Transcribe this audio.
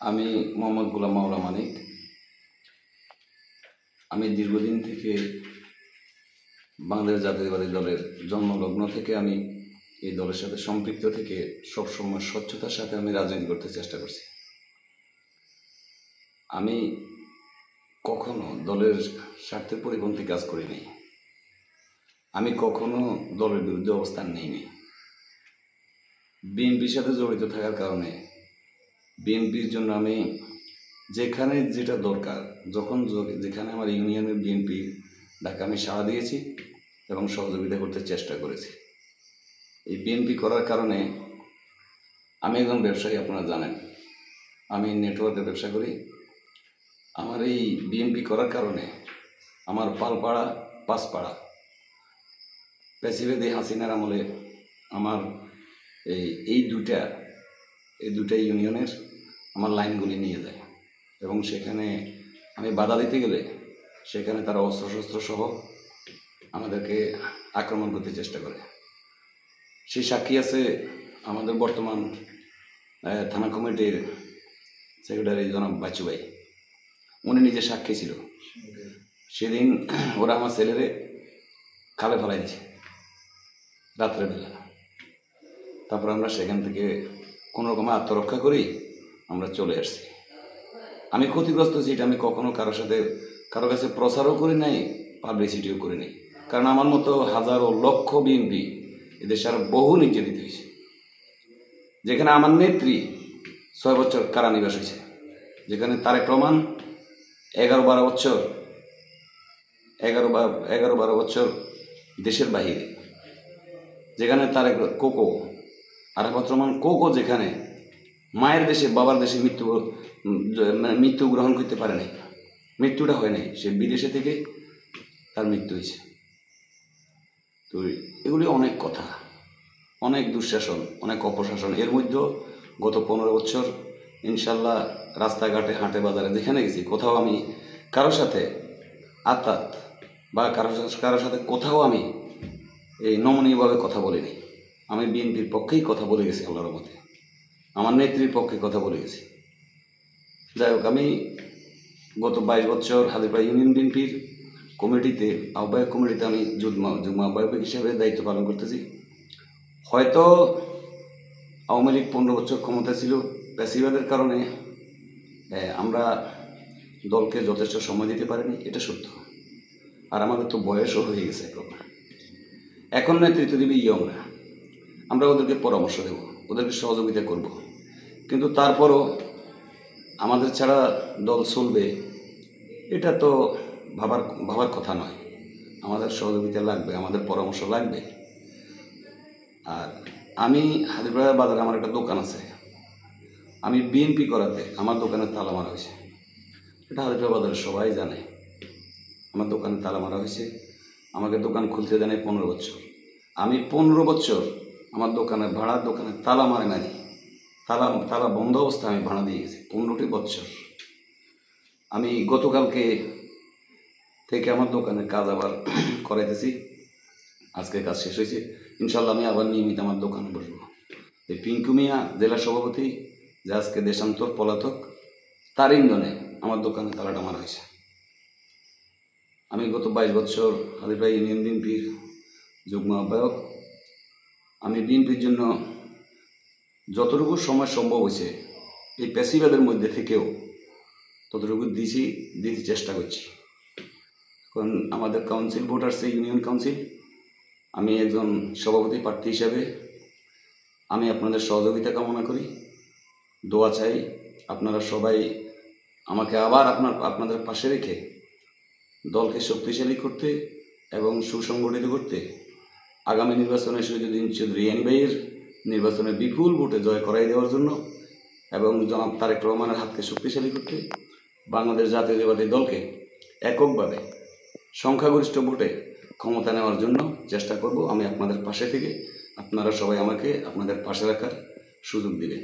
আমি মোহাম্মদ গোলাম মাওলা মানিক। আমি দীর্ঘদিন থেকে বাংলাদেশ জাতীয়তাবাদী দলের জন্মলগ্ন থেকে আমি এই দলের সাথে সম্পৃক্ত থেকে সবসময় স্বচ্ছতার সাথে আমি রাজনীতি করতে চেষ্টা করছি। আমি কখনো দলের স্বার্থের পরিপন্থী কাজ করিনি। আমি কখনো দলের বিরুদ্ধে অবস্থান নিইনি। বিএনপির সাথে জড়িত থাকার কারণে বিএনপির জন্য আমি যেখানে যেটা দরকার, যেখানে আমার ইউনিয়নের বিএনপি ডাকে আমি সাড়া দিয়েছি এবং সহযোগিতা করতে চেষ্টা করেছি। এই বিএনপি করার কারণে আমি একজন ব্যবসায়ী, আপনারা জানেন আমি নেটওয়ার্কের ব্যবসা করি। আমার এই বিএনপি করার কারণে আমার পালপাড়া পাঁচপাড়া পেশিবেদী হাসিনার আমলে আমার এই দুটা ইউনিয়নের আমার লাইনগুলি নিয়ে যায় এবং সেখানে আমি বাধা দিতে গেলে সেখানে তারা অস্ত্রশস্ত্র সহ আমাদেরকে আক্রমণ করতে চেষ্টা করে। সেই সাক্ষী আছে আমাদের বর্তমান থানা কমিটির সেক্রেটারি জনাব বাচ্চু ভাই, উনি নিজে সাক্ষী ছিল। সেদিন ওরা আমার ছেলেরে খালে ফেলাই দিয়েছে রাত্রেবেলা। তারপর আমরা সেখান থেকে কোনোরকমে আত্মরক্ষা করি আমরা চলে আসছি। আমি ক্ষতিগ্রস্ত যেটা আমি কখনো কারো কাছে প্রচারও করি নাই, পাবলিসিটিও করি নাই। কারণ আমার মতো হাজারো লক্ষ বিএনপি এদেশে আরো বহু নির্যাতিত হয়েছে, যেখানে আমার নেত্রী 6 বছর কারানিবাস হয়েছে, যেখানে তারেক রহমান 11-12 বছর দেশের বাহিরে, যেখানে তারেক আরাফাত রহমান কোকো যেখানে মায়ের দেশে বাবার দেশে মৃত্যু গ্রহণ করতে পারে নাই, মৃত্যুটা হয় নাই, সে বিদেশে থেকে তার মৃত্যু হয়েছে। তো এগুলি অনেক কথা, অনেক দুঃশাসন, অনেক অপশাসন। এর মধ্যে গত 15 বছর ইনশাল্লাহ রাস্তাঘাটে হাটে বাজারে যেখানে গেছি কোথাও আমি কারোর সাথে আত্মাত বা কারোর সাথে কোথাও আমি এই নমনীয়ভাবে কথা বলিনি। আমি বিএনপির পক্ষেই কথা বলে গেছি, আল্লাহর রহমতে আমার নেত্রীর পক্ষে কথা বলে গেছি। যাই হোক, আমি গত 22 বছর হাদিপাড়া ইউনিয়ন বিএনপির কমিটিতে আহ্বায়ক কমিটিতে আমি যুগ্ম আহ্বায়ক হিসেবে দায়িত্ব পালন করতেছি। হয়তো আওয়ামী লীগ 15 বছর ক্ষমতা ছিল, প্যাসিবাদের কারণে আমরা দলকে যথেষ্ট সময় দিতে পারিনি, এটা সত্য। আর আমাদের তো বয়সও হয়ে গেছে, এখন নেতৃত্ব দিবে ইয়ংরা, আমরা ওদেরকে পরামর্শ দেব, ওদেরকে সহযোগিতা করব। কিন্তু তারপরও আমাদের ছাড়া দল চলবে এটা তো ভাবার কথা নয়। আমাদের সহযোগিতা লাগবে, আমাদের পরামর্শ লাগবে। আর আমি হাদিপাড়া বাজারে আমার একটা দোকান আছে, আমি বিএনপি করাতে আমার দোকানে তালা মারা হয়েছে। এটা হাদিপাড়া বাজারে সবাই জানে, আমার দোকানে তালা মারা হয়েছে। আমাকে দোকান খুলতে দেয় 15 বছর। আমি 15 বছর আমার দোকানে তালা মারি, তালা বন্ধ অবস্থা আমি ভাড়া দিয়ে গেছি 15টি বছর। আমি গতকালকে থেকে আমার দোকানের কাজ আবার করাইতেছি, আজকে কাজ শেষ হয়েছে। ইনশাল্লাহ আমি আবার নিয়মিত আমার দোকানে বসবো। এই পিঙ্কু মিয়া জেলা সভাপতি, যে আজকে দেশান্তর পলাতক, তার ইন্ধনে আমার দোকানে তালাটা মারা হয়েছে। আমি গত 22 বছর হাদিপাড়া ইউনিয়ন বিএনপির যুগ্ম আহ্বায়ক। আমি বিএনপির জন্য যতটুকু সময় সম্ভব হয়েছে এই প্যাসিবাদের মধ্যে থেকেও ততটুকু দিতে চেষ্টা করছি। কারণ আমাদের কাউন্সিল ভোট আসছে, ইউনিয়ন কাউন্সিল। আমি একজন সভাপতি প্রার্থী হিসাবে আমি আপনাদের সহযোগিতা কামনা করি, দোয়া চাই। আপনারা সবাই আমাকে আবার আপনাদের পাশে রেখে দলকে শক্তিশালী করতে এবং সুসংগঠিত করতে আগামী নির্বাচনে শহীদুদ্দিন চৌধুরী ইয়ানি ভাইয়ের নির্বাচনে বিপুল ভোটে জয় করাই দেওয়ার জন্য এবং জনাব তারেক রহমানের হাতকে শক্তিশালী করতে বাংলাদেশ জাতীয়তাবাদী দলকে এককভাবে সংখ্যাগরিষ্ঠ ভোটে ক্ষমতা নেওয়ার জন্য চেষ্টা করব। আমি আপনাদের পাশে থেকে আপনারা সবাই আমাকে আপনাদের পাশে রাখার সুযোগ দিবেন।